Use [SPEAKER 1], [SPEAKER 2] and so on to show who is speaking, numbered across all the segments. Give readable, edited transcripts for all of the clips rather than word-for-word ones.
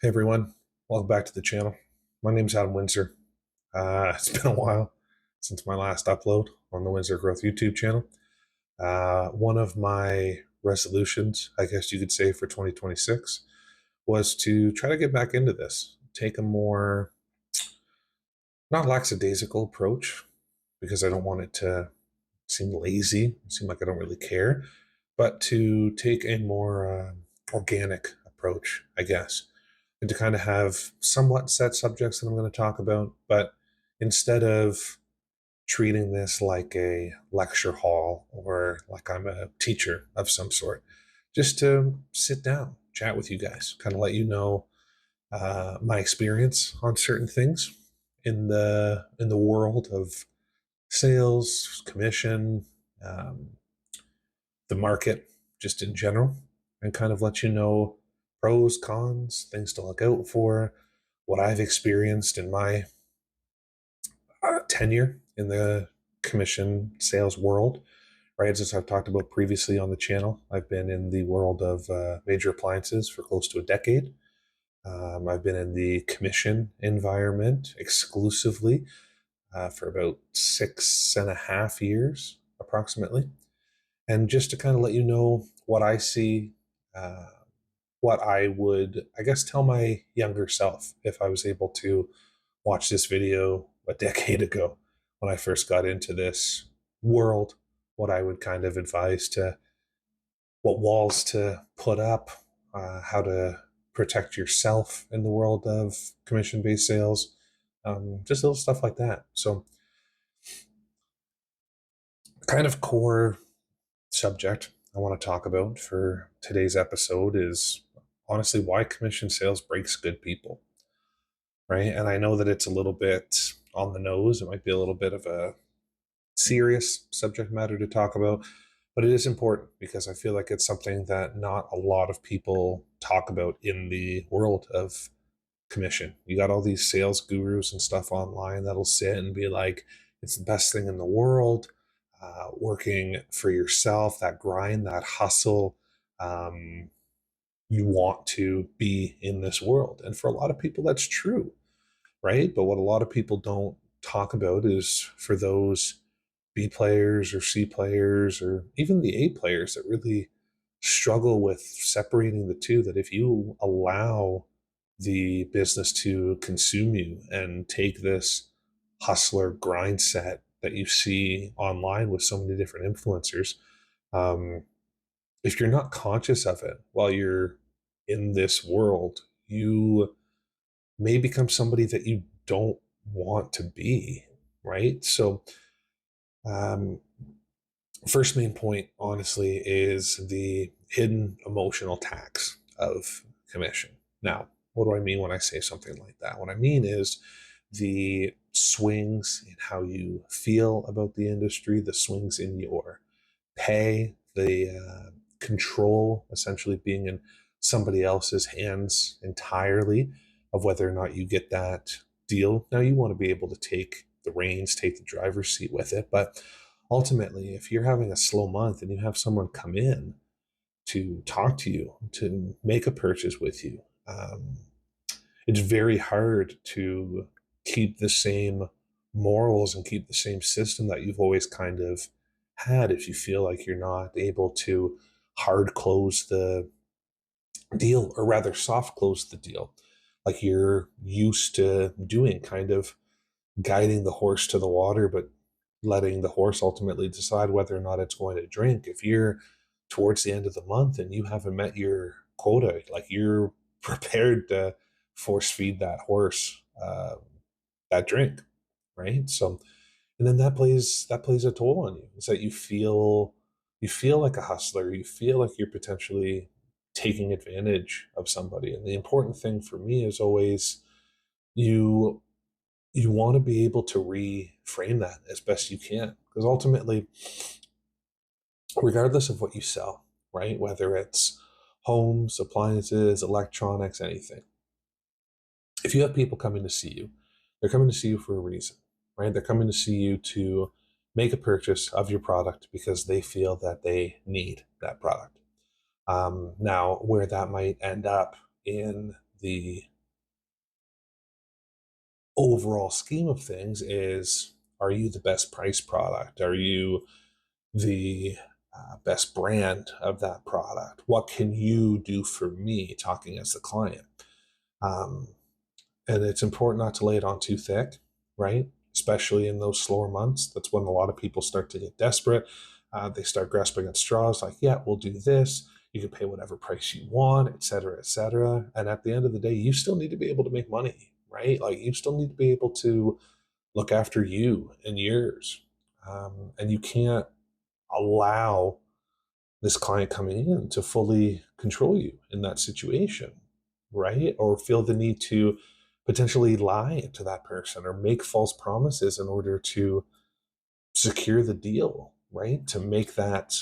[SPEAKER 1] Hey everyone, welcome back to the channel. My name's Adam Windsor. It's been a while since my last upload on the Windsor Growth YouTube channel. One of my resolutions, I guess you could say, for 2026 was to try to get back into this, take a more, not lackadaisical approach, because I don't want it to seem lazy, seem like I don't really care, but to take a more organic approach, I guess, and to kind of have somewhat set subjects that I'm going to talk about, but instead of treating this like a lecture hall or like I'm a teacher of some sort, just to sit down, chat with you guys, kind of let you know my experience on certain things in the world of sales, commission, um, the market, just in general, and kind of let you know pros, cons, things to look out for, what I've experienced in my tenure in the commission sales world. Right, as I've talked about previously on the channel, I've been in the world of major appliances for close to a decade. I've been in the commission environment exclusively for about 6.5 years, approximately. And just to kind of let you know what I see, uh, what I would, I guess, tell my younger self if I was able to watch this video a decade ago when I first got into this world, what I would kind of advise to what walls to put up, how to protect yourself in the world of commission based sales, just little stuff like that. So, kind of core subject I want to talk about for today's episode is honestly why commission sales breaks good people, right? And I know that it's a little bit on the nose. It might be a little bit of a serious subject matter to talk about, but it is important because I feel like it's something that not a lot of people talk about in the world of commission. You got all these sales gurus and stuff online that'll sit and be like, it's the best thing in the world. Working for yourself, that grind, that hustle. Um, you want to be in this world. And for a lot of people, that's true, right? But what a lot of people don't talk about is for those B players or C players or even the A players that really struggle with separating the two, that if you allow the business to consume you and take this hustler grind set that you see online with so many different influencers, um, if you're not conscious of it while you're in this world, you may become somebody that you don't want to be, right? So, um, first main point, honestly, is the hidden emotional tax of commission. Now, what do I mean when I say something like that? What I mean is the swings in how you feel about the industry, the swings in your pay, the control essentially being in somebody else's hands entirely of whether or not you get that deal. Now, you want to be able to take the reins, take the driver's seat with it, but ultimately, if you're having a slow month and you have someone come in to talk to you, to make a purchase with you, it's very hard to keep the same morals and keep the same system that you've always kind of had if you feel like you're not able to hard close the deal, or rather soft close the deal like you're used to doing, kind of guiding the horse to the water, but letting the horse ultimately decide whether or not it's going to drink. If you're towards the end of the month and you haven't met your quota, like you're prepared to force feed that horse that drink, right? So, and then that plays a toll on you. Is that you feel like a hustler, you feel like you're potentially taking advantage of somebody. And the important thing for me is always you you want to be able to reframe that as best you can, because ultimately, regardless of what you sell, right, whether it's homes, appliances, electronics, anything, if you have people coming to see you, they're coming to see you for a reason, right? They're coming to see you to make a purchase of your product because they feel that they need that product. Now, where that might end up in the overall scheme of things is, are you the best price product? Are you the best brand of that product? What can you do for me, talking as the client? Um, and it's important not to lay it on too thick, right? Especially in those slower months. That's when a lot of people start to get desperate. They start grasping at straws, like, yeah, we'll do this. You can pay whatever price you want, et cetera, et cetera. And at the end of the day, you still need to be able to make money, right? Like, you still need to be able to look after you and yours. And you can't allow this client coming in to fully control you in that situation, right? Or feel the need to potentially lie to that person or make false promises in order to secure the deal, right? To make that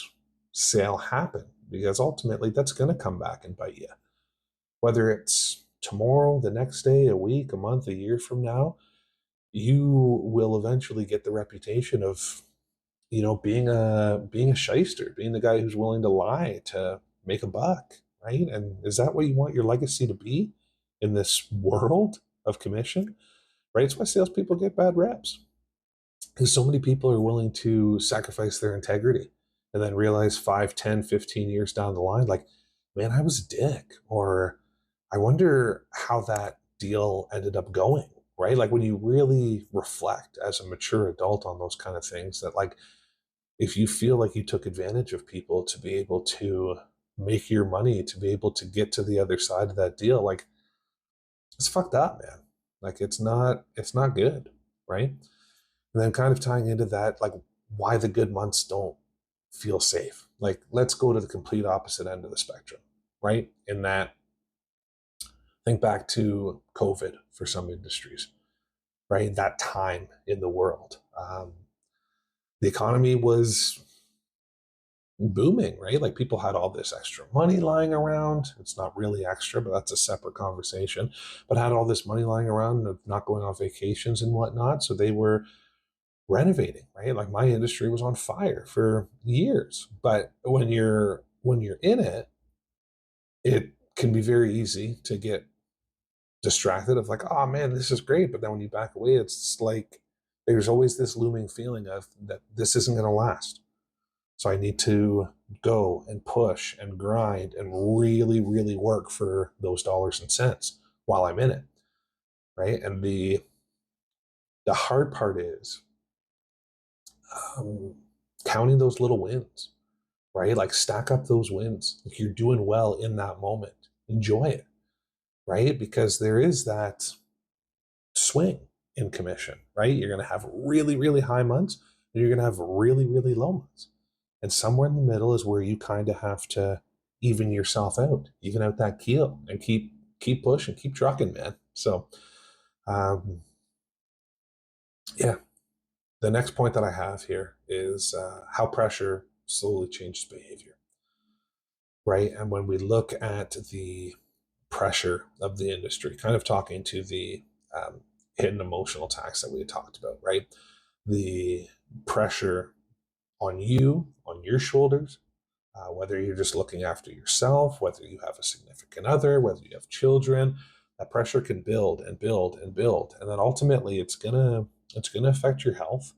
[SPEAKER 1] sale happen, because ultimately that's going to come back and bite you. Whether it's tomorrow, the next day, a week, a month, a year from now, you will eventually get the reputation of, being a shyster, being the guy who's willing to lie to make a buck, right? And is that what you want your legacy to be in this world of commission? Right? It's why salespeople get bad reps, because so many people are willing to sacrifice their integrity and then realize 5, 10, 15 years down the line, like, man, I was a dick, or I wonder how that deal ended up going, right? Like, when you really reflect as a mature adult on those kind of things, that, like, if you feel like you took advantage of people to be able to make your money, to be able to get to the other side of that deal, like, it's fucked up, man. Like, it's not good, right? And then kind of tying into that, like, why the good months don't feel safe. Like, let's go to the complete opposite end of the spectrum, right? In that, think back to COVID for some industries, right? That time in the world. The economy was booming, right? Like, people had all this extra money lying around. It's not really extra, but that's a separate conversation. But had all this money lying around of not going on vacations and whatnot. So they were renovating, right? Like, my industry was on fire for years. But when you're in it, it can be very easy to get distracted of, like, oh man, this is great. But then when you back away, it's like there's always this looming feeling of that this isn't going to last. So I need to go and push and grind and really, really work for those dollars and cents while I'm in it, right? And the hard part is um, counting those little wins, right? Like, stack up those wins. If you're doing well in that moment, enjoy it, right? Because there is that swing in commission, right? You're going to have really, really high months, and you're going to have really, really low months. And somewhere in the middle is where you kind of have to even yourself out, even out that keel, and keep pushing, keep trucking, man. So, um, yeah. The next point that I have here is how pressure slowly changes behavior, right? And when we look at the pressure of the industry, kind of talking to the um, hidden emotional tax that we had talked about, right? The pressure on you, on your shoulders, whether you're just looking after yourself, whether you have a significant other, whether you have children, that pressure can build and build and build, and then ultimately it's gonna affect your health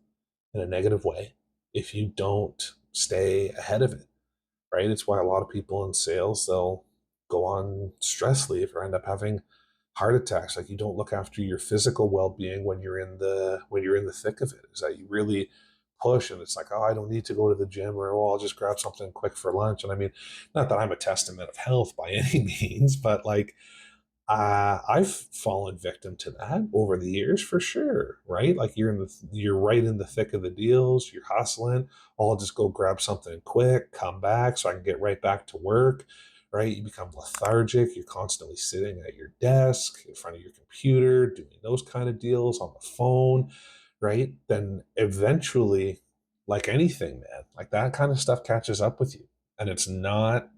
[SPEAKER 1] in a negative way if you don't stay ahead of it, right? It's why a lot of people in sales, they'll go on stress leave or end up having heart attacks. Like, you don't look after your physical well-being when you're in the thick of it. Is that you really push, and it's like, oh, I don't need to go to the gym, or, oh, I'll just grab something quick for lunch. And I mean, not that I'm a testament of health by any means, but like, I've fallen victim to that over the years for sure, right? Like, you're right in the thick of the deals, you're hustling. Oh, I'll just go grab something quick, come back so I can get right back to work, right? You become lethargic. You're constantly sitting at your desk in front of your computer, doing those kind of deals on the phone, right? Then eventually, like anything, man, like, that kind of stuff catches up with you, and it's not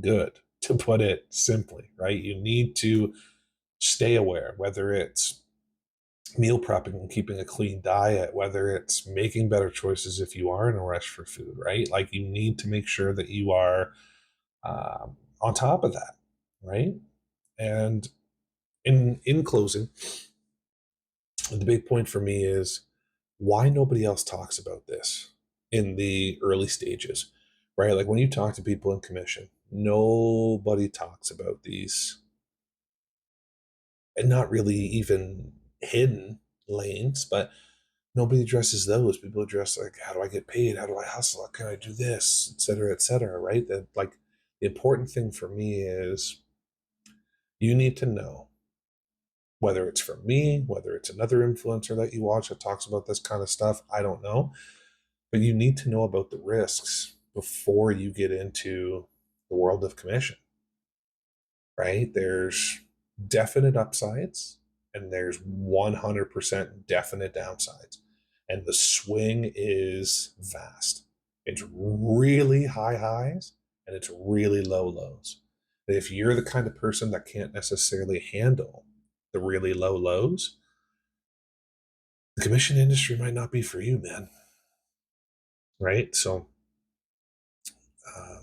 [SPEAKER 1] good, to put it simply, right? You need to stay aware, whether it's meal prepping and keeping a clean diet, whether it's making better choices if you are in a rush for food, right? Like, you need to make sure that you are on top of that, right? And in closing, the big point for me is why nobody else talks about this in the early stages, right? Like when you talk to people in commission, nobody talks about these, and not really even hidden lanes, but nobody addresses those. People address like, how do I get paid? How do I hustle? How can I do this, et cetera, right? That like the important thing for me is you need to know, whether it's from me, whether it's another influencer that you watch that talks about this kind of stuff, I don't know. But you need to know about the risks before you get into the world of commission, right? There's definite upsides and there's 100% definite downsides. And the swing is vast. It's really high highs and it's really low lows. And if you're the kind of person that can't necessarily handle the really low lows, the commission industry might not be for you, man. Right? So, um,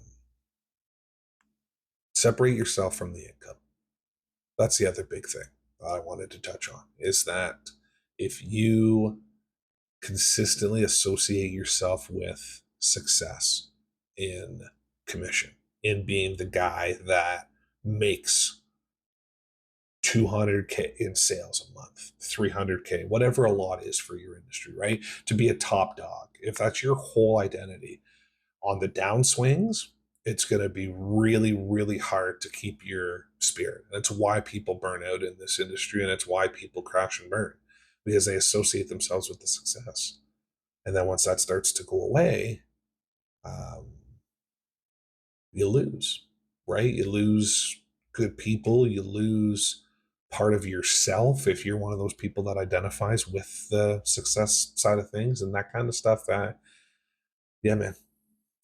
[SPEAKER 1] separate yourself from the income. That's the other big thing I wanted to touch on is that if you consistently associate yourself with success in commission, in being the guy that makes 200K in sales a month, 300K, whatever a lot is for your industry, right? To be a top dog, if that's your whole identity, on the downswings, it's going to be really, really hard to keep your spirit. That's why people burn out in this industry, and it's why people crash and burn, because they associate themselves with the success. And then once that starts to go away, um, you lose, right? You lose good people. You lose part of yourself if you're one of those people that identifies with the success side of things and that kind of stuff. That, yeah, man,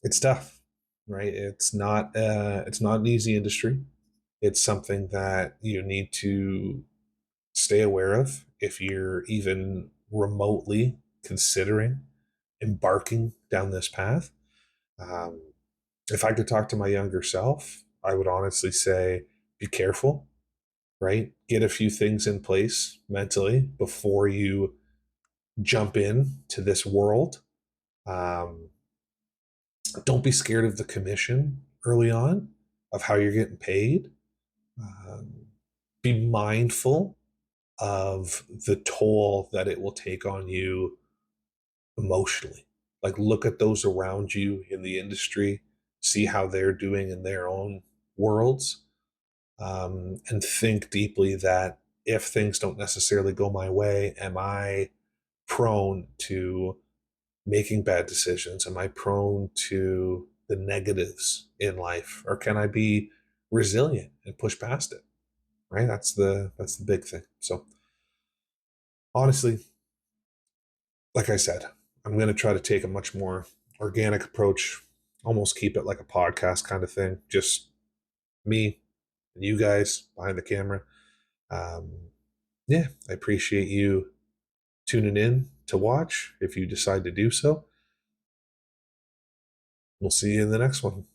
[SPEAKER 1] it's tough, right? It's not an easy industry. It's something that you need to stay aware of if you're even remotely considering embarking down this path. Um, if I could talk to my younger self, I would honestly say be careful, right? Get a few things in place mentally before you jump in to this world. Um, don't be scared of the commission early on, of how you're getting paid. Um, be mindful of the toll that it will take on you emotionally. Like, look at those around you in the industry, see how they're doing in their own worlds, and think deeply that if things don't necessarily go my way, am I prone to making bad decisions? Am I prone to the negatives in life, or can I be resilient and push past it? Right. That's the big thing. So honestly, like I said, I'm going to try to take a much more organic approach, almost keep it like a podcast kind of thing. Just me and you guys behind the camera. Um, yeah, I appreciate you tuning in to watch if you decide to do so. We'll see you in the next one.